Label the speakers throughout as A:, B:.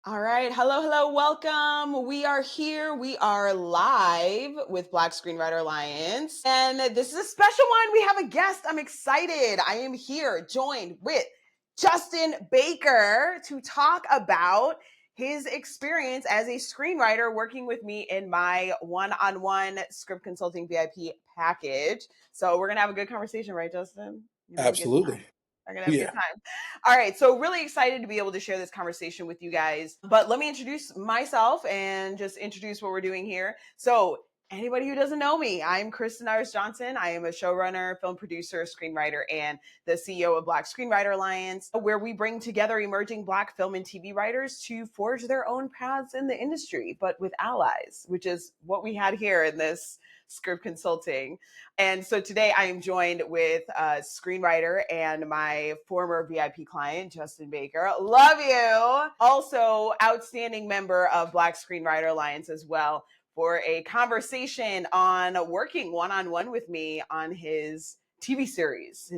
A: All right. Hello, hello. Welcome. We are here. We are live with Black Screenwriter Alliance. And this is a special one. We have a guest. I'm excited. I am here joined with Justin Baker to talk about his experience as a screenwriter working with me in my one-on-one script consulting VIP package. So we're going to have a good conversation, right, Justin? You're going to have a good
B: Absolutely.
A: time. We're going to have a good
B: Yeah.
A: time. All right, so really excited to be able to share this conversation with you guys. But let me introduce myself and just introduce what we're doing here. So, anybody who doesn't know me, I'm Kristen Iris Johnson. I am a showrunner, film producer, screenwriter, and the CEO of Black Screenwriter Alliance, where we bring together emerging Black film and TV writers to forge their own paths in the industry, but with allies, which is what we had here in this script consulting. And so today I am joined with a screenwriter and my former VIP client, Justin Baker. Love you. Also, outstanding member of Black Screenwriter Alliance as well, for a conversation on working one on one with me on his TV series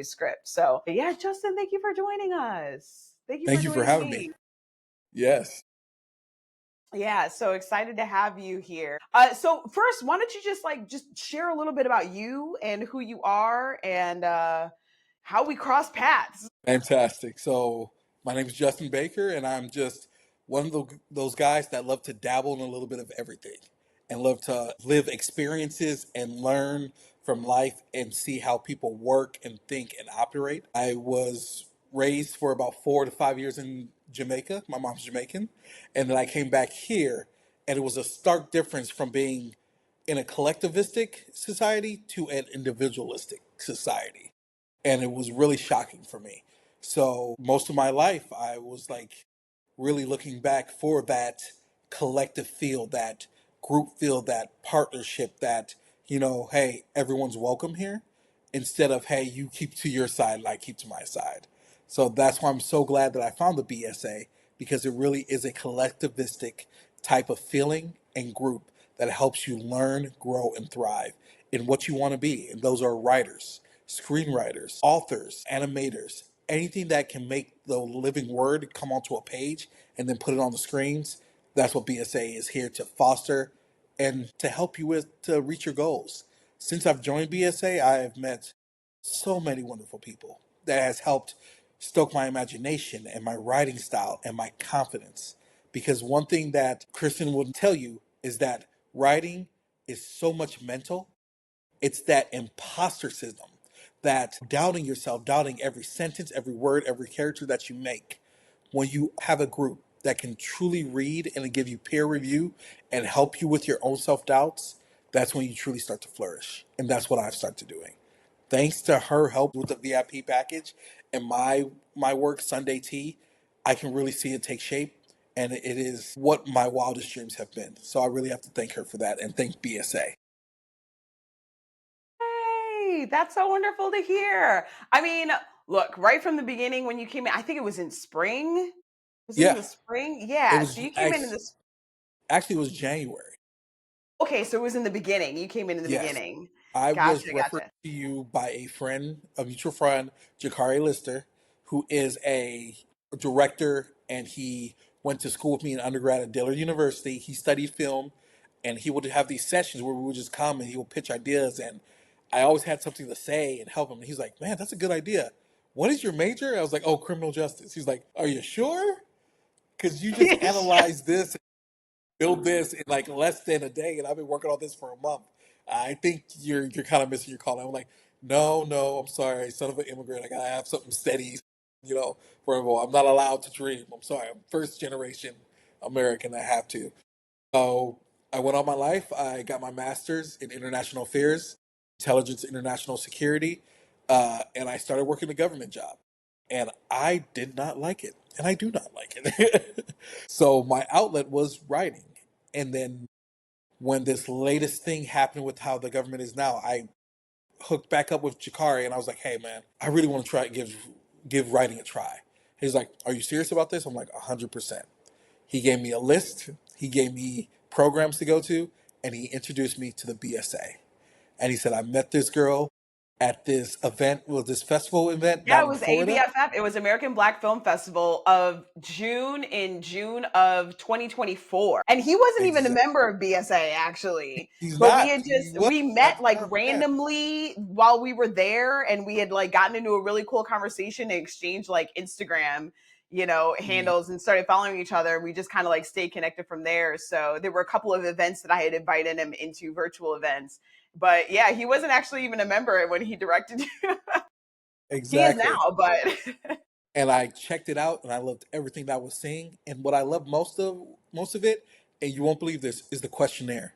A: script. So, yeah, Justin, thank you for joining us. Thank you for
B: Thank you for
A: joining
B: having me.
A: me.
B: Yes.
A: Yeah, so excited to have you here. So first, why don't you just share a little bit about you and who you are and how we cross paths?
B: Fantastic. So, my name is Justin Baker, and I'm just one of those guys that love to dabble in a little bit of everything and love to live experiences and learn from life and see how people work and think and operate. I was raised for about 4 to 5 years in Jamaica. My mom's Jamaican. And then I came back here, and it was a stark difference from being in a collectivistic society to an individualistic society, and it was really shocking for me. So most of my life, I was like really looking back for that collective feel, that group feel, that partnership, that, hey, everyone's welcome here, instead of, hey, you keep to your side and I keep to my side. So that's why I'm so glad that I found the BSA, because it really is a collectivistic type of feeling and group that helps you learn, grow, and thrive in what you want to be. And those are writers, screenwriters, authors, animators, anything that can make the living word come onto a page and then put it on the screens. That's what BSA is here to foster and to help you with to reach your goals. Since I've joined BSA, I have met so many wonderful people that has helped stoke my imagination and my writing style and my confidence. Because one thing that Kristen would tell you is that writing is so much mental. It's that imposter syndrome, that doubting yourself, doubting every sentence, every word, every character that you make. When you have a group that can truly read and give you peer review and help you with your own self doubts, that's when you truly start to flourish. And that's what I've started doing. Thanks to her help with the VIP package and my work, Sunday Tea, I can really see it take shape. And it is what my wildest dreams have been. So I really have to thank her for that and thank BSA.
A: Hey, that's so wonderful to hear. I mean, look, right from the beginning when you came in, I think it was in spring. Was it in
B: Yeah,
A: the spring?
B: it
A: Yeah. So
B: was
A: you came in this.
B: actually it was January.
A: Okay, so it was in the beginning. You came in the
B: Yes.
A: beginning.
B: I was
A: Gotcha,
B: referred
A: gotcha.
B: to you by a friend, a mutual friend, Jakari Lister, who is a director, and he went to school with me in undergrad at Dillard University. He studied film, and he would have these sessions where we would just come and he would pitch ideas, and I always had something to say and help him. And he's like, "Man, that's a good idea. What is your major?" I was like, "Oh, criminal justice." He's like, "Are you sure? Because you just analyzed this, build this in like less than a day, and I've been working on this for a month. I think you're kind of missing your call." I'm like, "No, no, I'm sorry, son of an immigrant. I gotta have something steady, for I'm not allowed to dream. I'm sorry. I'm first generation American. I have to." So I went on my life. I got my master's in international affairs, intelligence, international security, and I started working a government job. And I did not like it, and I do not like it. So my outlet was writing. And then when this latest thing happened with how the government is now, I hooked back up with Jakari, and I was like, "Hey, man, I really want to try give writing a try." He's like, "Are you serious about this?" I'm like, 100%. He gave me a list. He gave me programs to go to, and he introduced me to the BSA. And he said, "I met this girl. at this event, well, this festival event
A: Yeah,
B: down
A: it
B: in
A: was
B: Florida.
A: ABFF. It was American Black Film Festival of June of 2024. And he wasn't even a
B: Exactly.
A: member of BSA actually.
B: He's
A: But
B: not. He was.
A: we
B: I
A: met like
B: remember that.
A: randomly while we were there, and we had like gotten into a really cool conversation and exchanged like Instagram,
B: Mhm.
A: handles, and started following each other. We just kind of like stayed connected from there. So there were a couple of events that I had invited him into, virtual events. But yeah, he wasn't actually even a member when he directed. He is
B: Exactly.
A: now, but
B: And I checked it out, and I loved everything that I was seeing. And what I love most of it, and you won't believe this, is the questionnaire.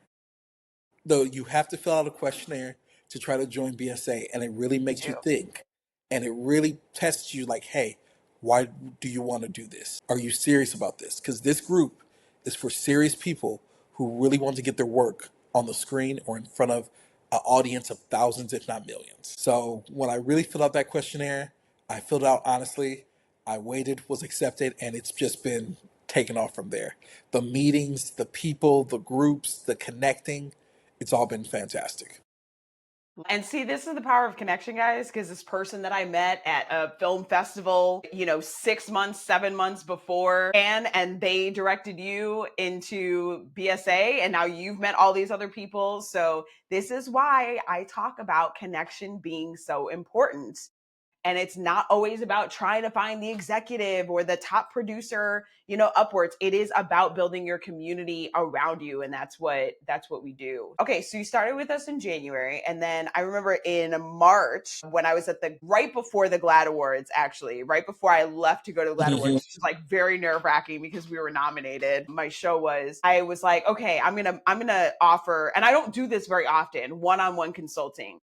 B: Though you have to fill out a questionnaire to try to join BSA, and it really
A: you
B: makes you
A: do.
B: think, and it really tests you like, hey, why do you want to do this? Are you serious about this? Because this group is for serious people who really want to get their work on the screen or in front of an audience of thousands, if not millions. So when I really filled out that questionnaire, I filled it out honestly. I waited, was accepted, and it's just been taken off from there. The meetings, the people, the groups, the connecting, it's all been fantastic.
A: And see, this is the power of connection, guys, because this person that I met at a film festival, 6 months, 7 months before, and they directed you into BSA, and now you've met all these other people. So this is why I talk about connection being so important. And it's not always about trying to find the executive or the top producer, upwards. It is about building your community around you, and that's what we do. Okay, so you started with us in January, and then I remember in March when I was at the right before the GLAAD Awards, actually right before I left to go to the GLAAD
B: Mhm.
A: Awards, which was like very nerve-wracking because we were nominated. My show was, I was like, okay, I'm gonna offer, and I don't do this very often, one-on-one consulting.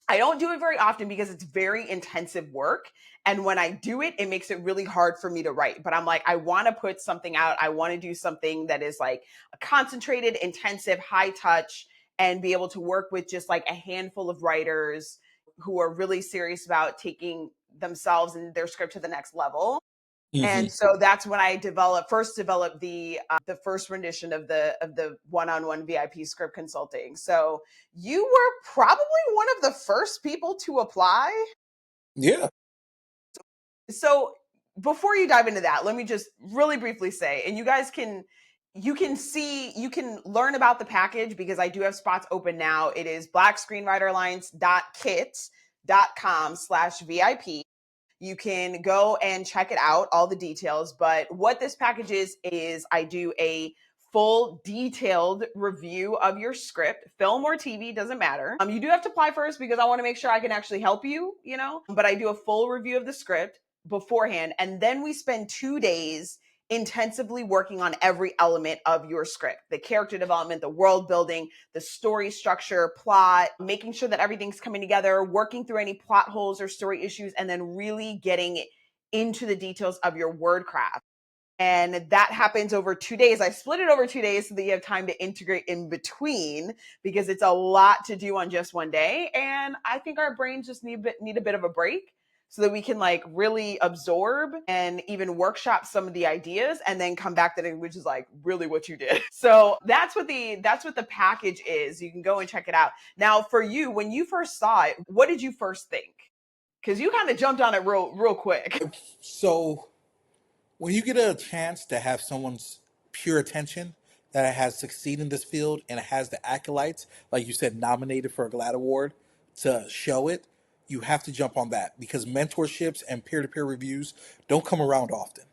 A: I don't do it very often because it's very intensive work. And when I do it, it makes it really hard for me to write. But I'm like, I want to put something out. I want to do something that is like a concentrated, intensive, high touch, and be able to work with just like a handful of writers who are really serious about taking themselves and their script to the next level.
B: Mhm.
A: And so that's when I first developed the first rendition of the one-on-one VIP script consulting. So you were probably one of the first people to apply.
B: Yeah.
A: So before you dive into that, let me just really briefly say, and you can learn about the package because I do have spots open now. It is blackscreenwriteralliance.kit.com/VIP. You can go and check it out, all the details. But what this package is I do a full detailed review of your script, film or TV, doesn't matter. You do have to apply first because I want to make sure I can actually help you. But I do a full review of the script beforehand. And then we spend 2 days intensively working on every element of your script, the character development, the world building, the story structure, plot, making sure that everything's coming together, working through any plot holes or story issues, and then really getting into the details of your word craft. And that happens over 2 days. I split it over 2 days so that you have time to integrate in between because it's a lot to do on just one day. And I think our brains just need a bit of a break so that we can like really absorb and even workshop some of the ideas and then come back to it, which is like really what you did. So that's what the package is. You can go and check it out. Now, for you, when you first saw it, what did you first think? Because you kind of jumped on it real quick.
B: So when you get a chance to have someone's pure attention that has succeeded in this field and it has the acolytes, like you said, nominated for a GLAAD award to show it, you have to jump on that because mentorships and peer-to-peer reviews don't come around often.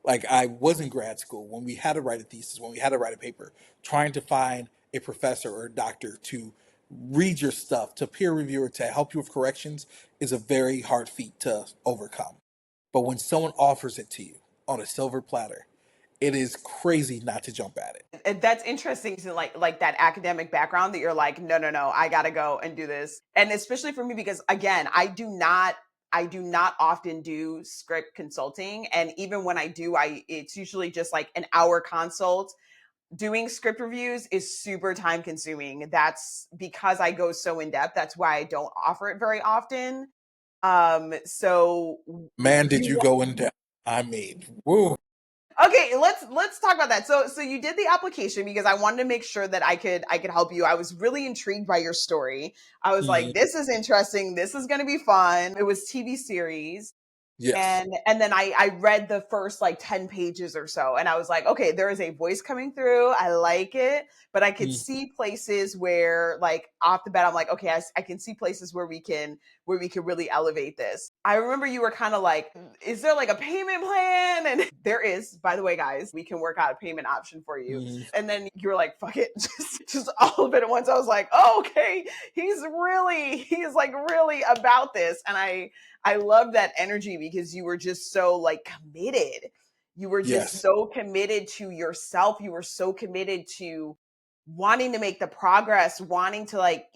B: Like I was in grad school when we had to write a thesis, when we had to write a paper, trying to find a professor or a doctor to read your stuff, to peer reviewer to help you with corrections is a very hard feat to overcome. But when someone offers it to you on a silver platter, it is crazy not to jump at it.
A: And that's interesting to like that academic background that you're like, no, no, no, I gotta go and do this. And especially for me, because again, I do not often do script consulting. And even when I do, it's usually just like an hour consult. Doing script reviews is super time consuming. That's because I go so in depth. That's why I don't offer it very often. So
B: Man, did
A: you
B: you go in depth? I mean, woo.
A: Okay, let's talk about that. So you did the application because I wanted to make sure that I could help you. I was really intrigued by your story. I was
B: Hmm.
A: like, this is interesting. This is going to be fun. It was TV series.
B: Yes.
A: And then I read the first like 10 pages or so, and I was like, okay, there is a voice coming through. I like it, but I could
B: Mm,
A: see places where like off the bat I'm like, okay, I can see places where we can really elevate this. I remember you were kind of like, is there like a payment plan? And there is, by the way, guys, we can work out a payment option for you.
B: mm,
A: And then you were like, fuck it, just all of it at once. I was like, oh, okay, he's like really about this. And I love that energy because you were just so like committed. You were just
B: yes.
A: so committed to yourself. You were so committed to wanting to make the progress, wanting to like,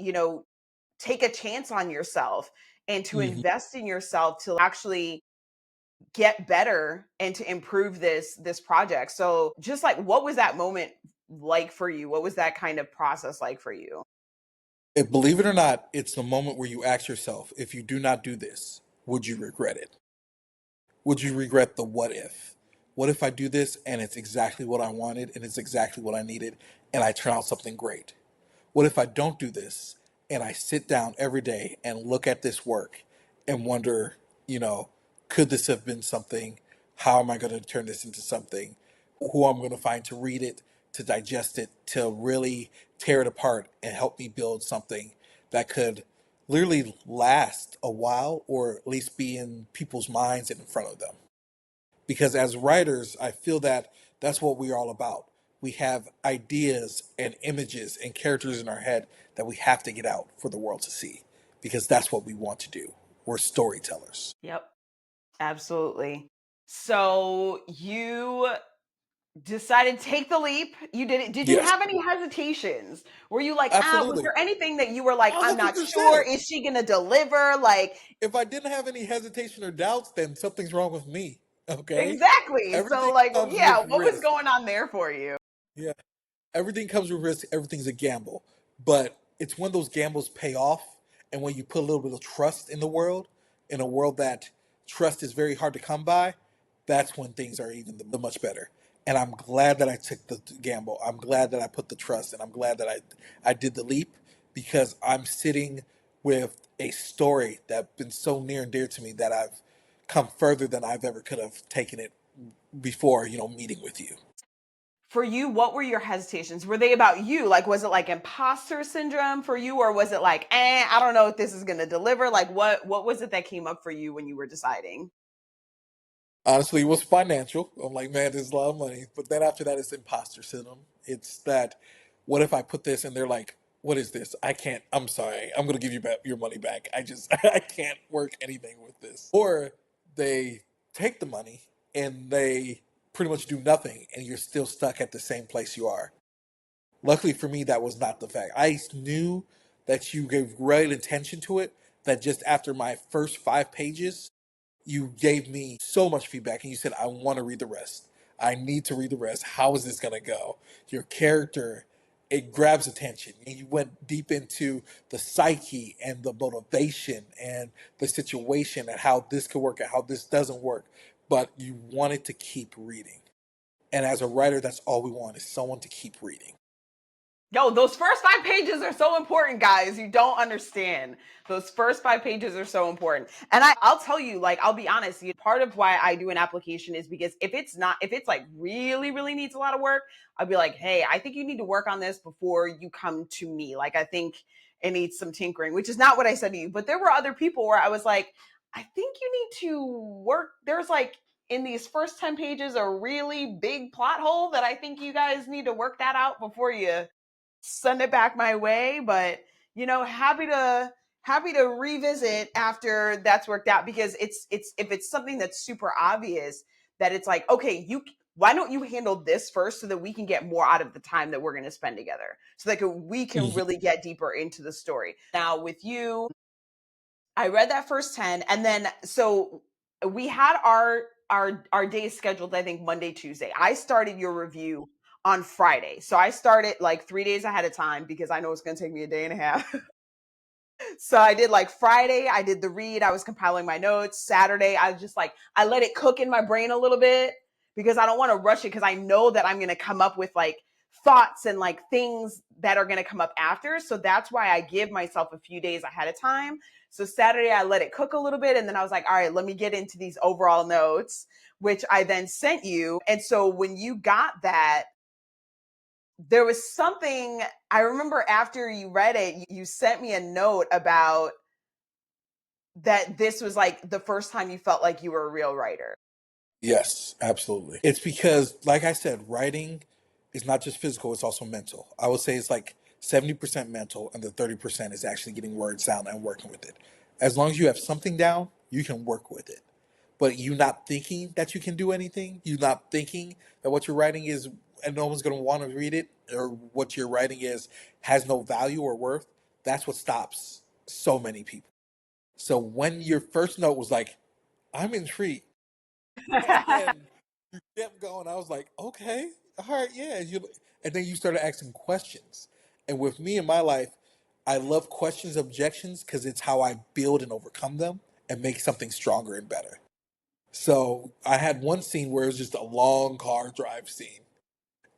A: take a chance on yourself and to
B: Hmm.
A: invest in yourself to actually get better and to improve this project. So just like what was that moment like for you? What was that kind of process like for you?
B: If, believe it or not, it's the moment where you ask yourself, if you do not do this, would you regret it? Would you regret the what if? What if I do this and it's exactly what I wanted and it's exactly what I needed and I turn out something great? What if I don't do this and I sit down every day and look at this work and wonder, could this have been something? How am I going to turn this into something? Who I'm going to find to read it, to digest it, to really tear it apart and help me build something that could literally last a while or at least be in people's minds and in front of them. Because as writers, I feel that that's what we're all about. We have ideas and images and characters in our head that we have to get out for the world to see because that's what we want to do. We're storytellers.
A: Yep, absolutely. So you decided to take the leap. You did it. Did you
B: Yes,
A: have any hesitations? Were you like, was
B: absolutely.
A: there anything that you were like, I'm not sure?
B: 100%.
A: Is she going to deliver? Like,
B: If I didn't have any hesitation or doubts, then something's wrong with me. Okay?
A: exactly. So,
B: Everything
A: like,
B: comes
A: yeah,
B: with
A: what was
B: risk.
A: going on there for you?
B: Yeah. Everything comes with risk. Everything's a gamble, but it's when those gambles pay off, and when you put a little bit of trust in a world that trust is very hard to come by. That's when things are even the much better. And I'm glad that I took the gamble. I'm glad that I put the trust, and I'm glad that I did the leap because I'm sitting with a story that's been so near and dear to me that I've come further than I've ever could have taken it before. Meeting with you.
A: For you, what were your hesitations? Were they about you? Like, was it like imposter syndrome for you, or was it like, I don't know if this is going to deliver? Like, what was it that came up for you when you were deciding?
B: Honestly, it was financial. I'm like, man, this is a lot of money. But then after that, it's imposter syndrome. It's that, what if I put this and they're like, what is this? I can't, I'm sorry. I'm going to give you back your money back. I can't work anything with this. Or they take the money and they pretty much do nothing and you're still stuck at the same place you are. Luckily for me, that was not the fact. I knew that you gave great attention to it, that just after my first 5 pages, you gave me so much feedback and you said, I want to read the rest. I need to read the rest. How is this going to go? Your character, it grabs attention. And you went deep into the psyche and the motivation and the situation and how this could work and how this doesn't work. But you wanted to keep reading. And as a writer, that's all we want is someone to keep reading.
A: Yo, those first 5 pages are so important, guys. You don't understand. Those first 5 pages are so important. And I'll tell you, like, I'll be honest, part of why I do an application is because if it's like really, really needs a lot of work, I'll be like, hey, I think you need to work on this before you come to me. Like, I think it needs some tinkering, which is not what I said to you. But there were other people where I was like, I think you need to work. There's like, in these first 10 pages, a really big plot hole that I think you guys need to work that out before you send it back my way. But happy to revisit after that's worked out, because it's if it's something that's super obvious that it's like, okay, you why don't you handle this first so that we can get more out of the time that we're going to spend together, so that we can
B: Mhm.
A: really get deeper into the story. Now with you, I read that first 10, and then so we had our days scheduled, I think Monday, Tuesday. I started your review on Friday. So I started like 3 days ahead of time because I know it's going to take me a day and a half. So I did like Friday, I did the read, I was compiling my notes. Saturday, I was just like I let it cook in my brain a little bit because I don't want to rush it, because I know that I'm going to come up with like thoughts and like things that are going to come up after. So that's why I give myself a few days ahead of time. So Saturday, I let it cook a little bit. And then I was like, all right, let me get into these overall notes, which I then sent you. And so when you got that, there was something I remember after you read it, you sent me a note about that this was like the first time you felt like you were a real writer.
B: Yes, absolutely. It's because, like I said, writing is not just physical, it's also mental. I would say it's like 70% mental, and the 30% is actually getting words down and working with it. As long as you have something down, you can work with it. But you not thinking that you can do anything, you not thinking that what you're writing is, and no one's going to want to read it, or what you're writing is has no value or worth, that's what stops so many people. So when your first note was like, I'm intrigued, and then you kept going, I was like, okay, all right, yeah. And then you started asking questions. And with me in my life, I love questions, objections, because it's how I build and overcome them and make something stronger and better. So I had one scene where it was just a long car drive scene,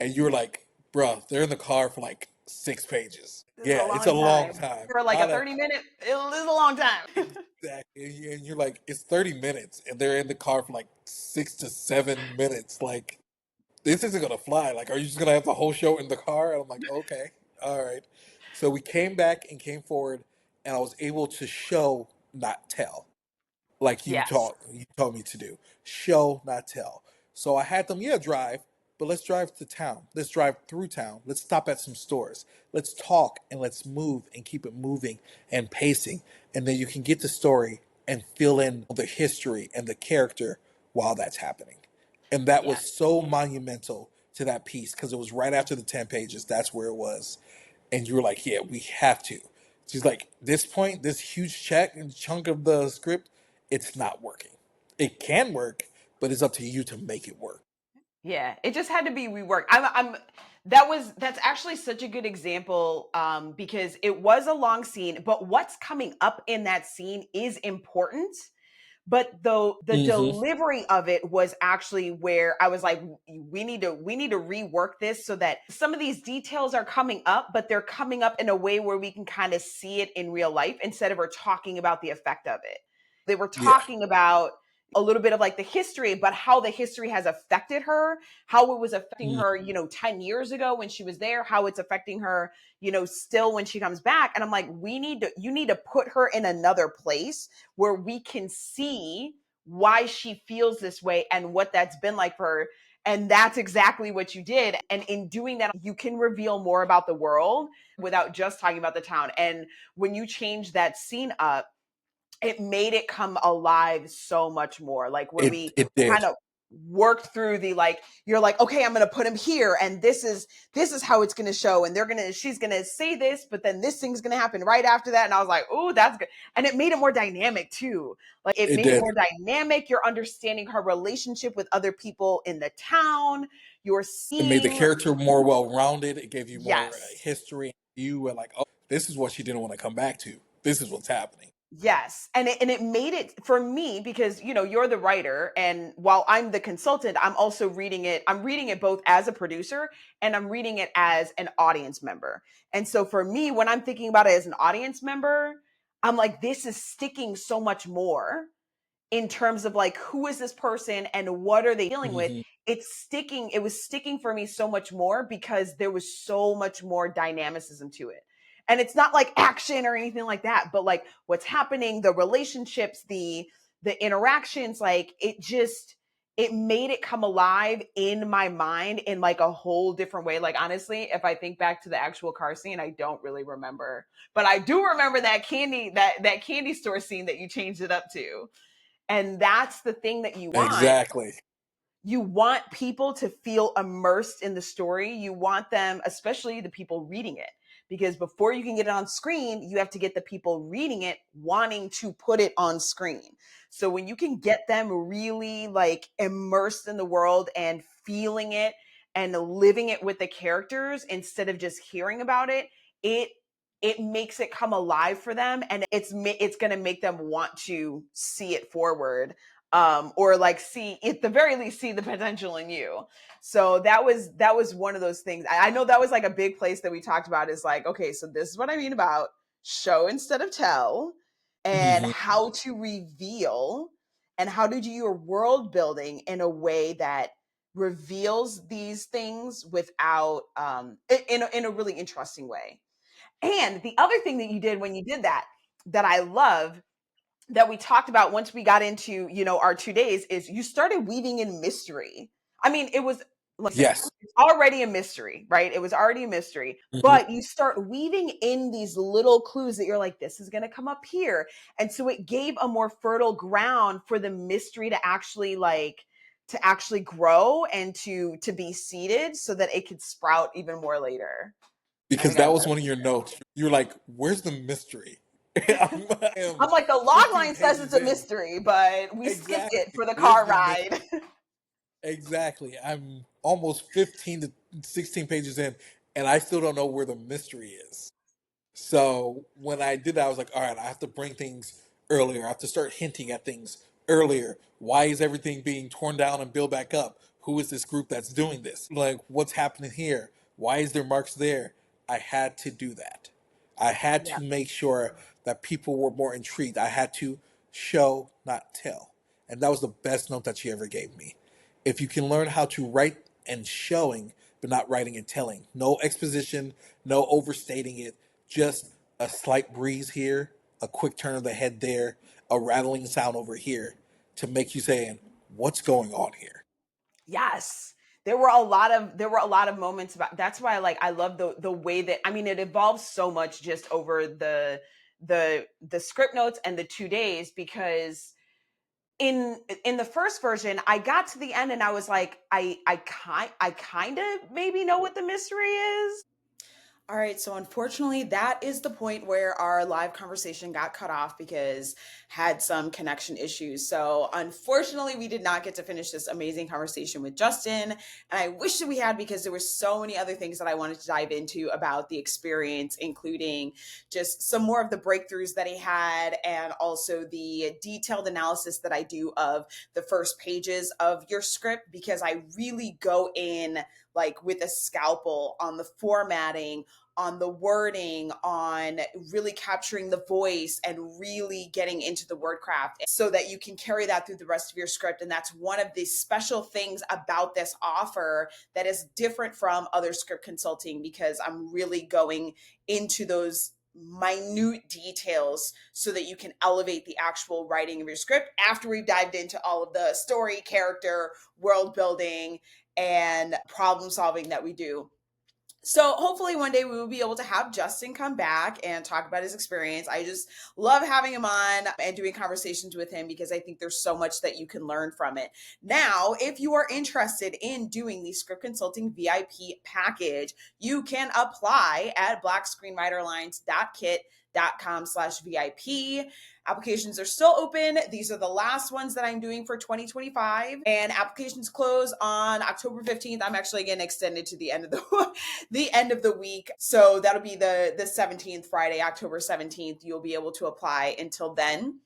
B: and you were like, bruh, they're in the car for like 6 pages.
A: This is a
B: Yeah, it's a
A: long
B: long
A: time.
B: time.
A: For like a
B: Not a
A: 30-minute, it was a long time.
B: exactly. And you're like, it's 30 minutes, and they're in the car for like 6 to 7 minutes. Like, this isn't gonna fly. Like, are you just gonna have the whole show in the car? And I'm like, okay, all right. So we came back and came forward, and I was able to show, not tell, like
A: Yes.
B: you told me to do. Show, not tell. So I had them, yeah, drive, but let's drive to town. Let's drive through town. Let's stop at some stores. Let's talk and let's move and keep it moving and pacing. And then you can get the story and fill in the history and the character while that's happening. And that was
A: Yes.
B: so monumental to that piece because it was right after the 10 pages. That's where it was. And you were like, yeah, we have to. She's like, this point, this huge check and chunk of the script, it's not working. It can work, but it's up to you to make it work.
A: Yeah, it just had to be reworked. That's actually such a good example, because it was a long scene, but what's coming up in that scene is important. But though the
B: Mm-hmm.
A: delivery of it was actually where I was like, we need to rework this so that some of these details are coming up, but they're coming up in a way where we can kind of see it in real life instead of we're talking about the effect of it. They were
B: Yeah.
A: talking about a little bit of like the history, but how the history has affected her, how it was affecting
B: Mm.
A: her, 10 years ago when she was there, how it's affecting her, still when she comes back. And I'm like, you need to put her in another place where we can see why she feels this way and what that's been like for her. And that's exactly what you did. And in doing that, you can reveal more about the world without just talking about the town. And when you change that scene up, it made it come alive so much more. Like when we
B: It did.
A: kind of worked through the like, you're like, okay, I'm gonna put him here, and this is how it's gonna show, and she's gonna say this, but then this thing's gonna happen right after that. And I was like, oh, that's good. And it made it more dynamic too. Like it
B: It
A: made it
B: did.
A: more dynamic. You're understanding her relationship with other people in the town. You're
B: It made the
A: seeing,
B: character more well rounded. It gave you more
A: yes.
B: history. You were like, oh, this is what she didn't want to come back to. This is what's happening.
A: Yes. And it made it for me because you're the writer, and while I'm the consultant, I'm also reading it. I'm reading it both as a producer and I'm reading it as an audience member. And so for me, when I'm thinking about it as an audience member, I'm like, this is sticking so much more in terms of like, who is this person and what are they dealing with.
B: Hmm.
A: It was sticking for me so much more because there was so much more dynamicism to it. And it's not like action or anything like that, but like what's happening, the relationships, the interactions, like it made it come alive in my mind in like a whole different way. Like honestly, if I think back to the actual car scene, I don't really remember, but I do remember that candy store scene that you changed it up to. And that's the thing that you want.
B: Exactly.
A: You want people to feel immersed in the story. You want them, especially the people reading it, because before you can get it on screen, you have to get the people reading it wanting to put it on screen. So when you can get them really like immersed in the world and feeling it and living it with the characters instead of just hearing about it, it it makes it come alive for them, and it's going to make them want to see it forward. or like see at the very least see the potential in you. So that was one of those things. I know that was like a big place that we talked about, is like, okay, so this is what I mean about show instead of tell, and
B: Mhm.
A: how to reveal, and how to do your world building in a way that reveals these things without in a really interesting way. And the other thing that you did when you did that, that I love, that we talked about once we got into, our 2 days, is you started weaving in mystery. I mean, it was, listen,
B: Yes.
A: it's already a mystery, right? It was already a mystery,
B: Mhm.
A: but you start weaving in these little clues that you're like, this is going to come up here. And so it gave a more fertile ground for the mystery to actually grow and to be seeded so that it could sprout even more later. I
B: Because
A: think I
B: that
A: love
B: was one of your notes. You're like, "Where's the mystery?" I am
A: I'm like, the log
B: 15
A: line says it's
B: pages
A: a
B: in.
A: mystery, but we skipped it
B: Exactly.
A: for the
B: Where's
A: car
B: the mystery?
A: ride.
B: Exactly. I'm almost 15 to 16 pages in, and I still don't know where the mystery is. So when I did that, I was like, all right, I have to bring things earlier. I have to start hinting at things earlier. Why is everything being torn down and built back up? Who is this group that's doing this? Like, what's happening here? Why is there marks there? I had to do that. I had
A: Yeah.
B: to make sure that people were more intrigued. I had to show, not tell. And that was the best note that she ever gave me. If you can learn how to write and showing, but not writing and telling, no exposition, no overstating it, just a slight breeze here, a quick turn of the head there, a rattling sound over here to make you saying, what's going on here?
A: Yes. There were a lot of moments about, that's why I love the way that, I mean, it evolves so much just over the script notes and the 2 days, because in the first version I got to the end and I was like, I kind of maybe know what the mystery is. All right, so unfortunately, that is the point where our live conversation got cut off because had some connection issues. So unfortunately, we did not get to finish this amazing conversation with Justin, and I wish that we had, because there were so many other things that I wanted to dive into about the experience, including just some more of the breakthroughs that he had, and also the detailed analysis that I do of the first pages of your script, because I really go in like with a scalpel on the formatting, on the wording, on really capturing the voice and really getting into the word craft so that you can carry that through the rest of your script. And that's one of the special things about this offer that is different from other script consulting, because I'm really going into those minute details so that you can elevate the actual writing of your script after we've dived into all of the story, character, world building, and problem solving that we do. So hopefully one day we will be able to have Justin come back and talk about his experience. I just love having him on and doing conversations with him, because I think there's so much that you can learn from it. Now, if you are interested in doing the script consulting VIP package, you can apply at blackscreenwriteralliance.kit.com/VIP. Applications are still open. These are the last ones that I'm doing for 2025, and applications close on October 15th. I'm actually getting extended to the end of the week. So that'll be the 17th, Friday, October 17th. You'll be able to apply until then.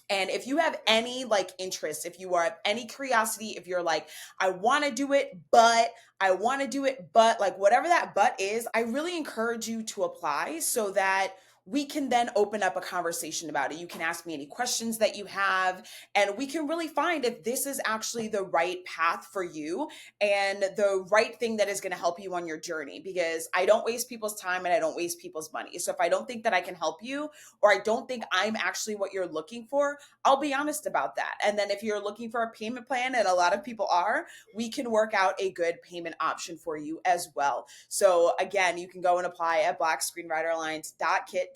A: And if you have any like interest, if you are any curiosity, if you're like, I want to do it, but I want to do it, but like whatever that but is, I really encourage you to apply so that we can then open up a conversation about it. You can ask me any questions that you have, and we can really find if this is actually the right path for you and the right thing that is going to help you on your journey, because I don't waste people's time and I don't waste people's money. So if I don't think that I can help you, or I don't think I'm actually what you're looking for, I'll be honest about that. And then if you're looking for a payment plan, and a lot of people are, we can work out a good payment option for you as well. So again, you can go and apply at blackscreenwriteralliance.kit.com/VIP.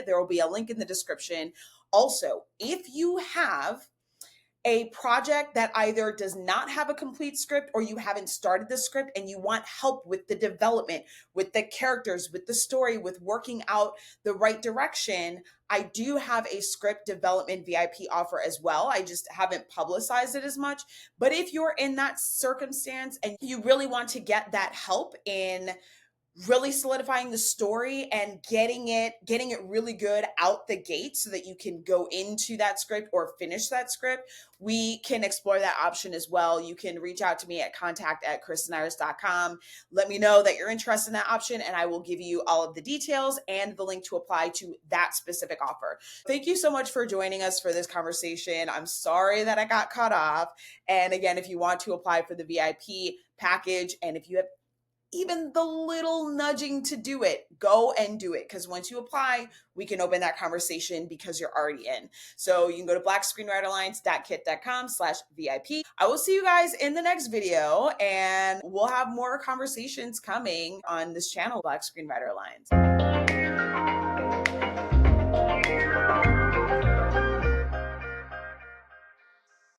A: There will be a link in the description. Also, if you have a project that either does not have a complete script, or you haven't started the script and you want help with the development, with the characters, with the story, with working out the right direction, I do have a script development VIP offer as well. I just haven't publicized it as much. But if you're in that circumstance and you really want to get that help in really solidifying the story and getting it really good out the gate so that you can go into that script or finish that script, we can explore that option as well. You can reach out to me at contact@kristeniris.com. Let me know that you're interested in that option, and I will give you all of the details and the link to apply to that specific offer. Thank you so much for joining us for this conversation. I'm sorry that I got cut off. And again, if you want to apply for the VIP package, and if you have even the little nudging to do it, go and do it. Because once you apply, we can open that conversation because you're already in. So you can go to blackscreenwriteralliance.kit.com/VIP. I will see you guys in the next video, and we'll have more conversations coming on this channel, Black Screenwriter Alliance.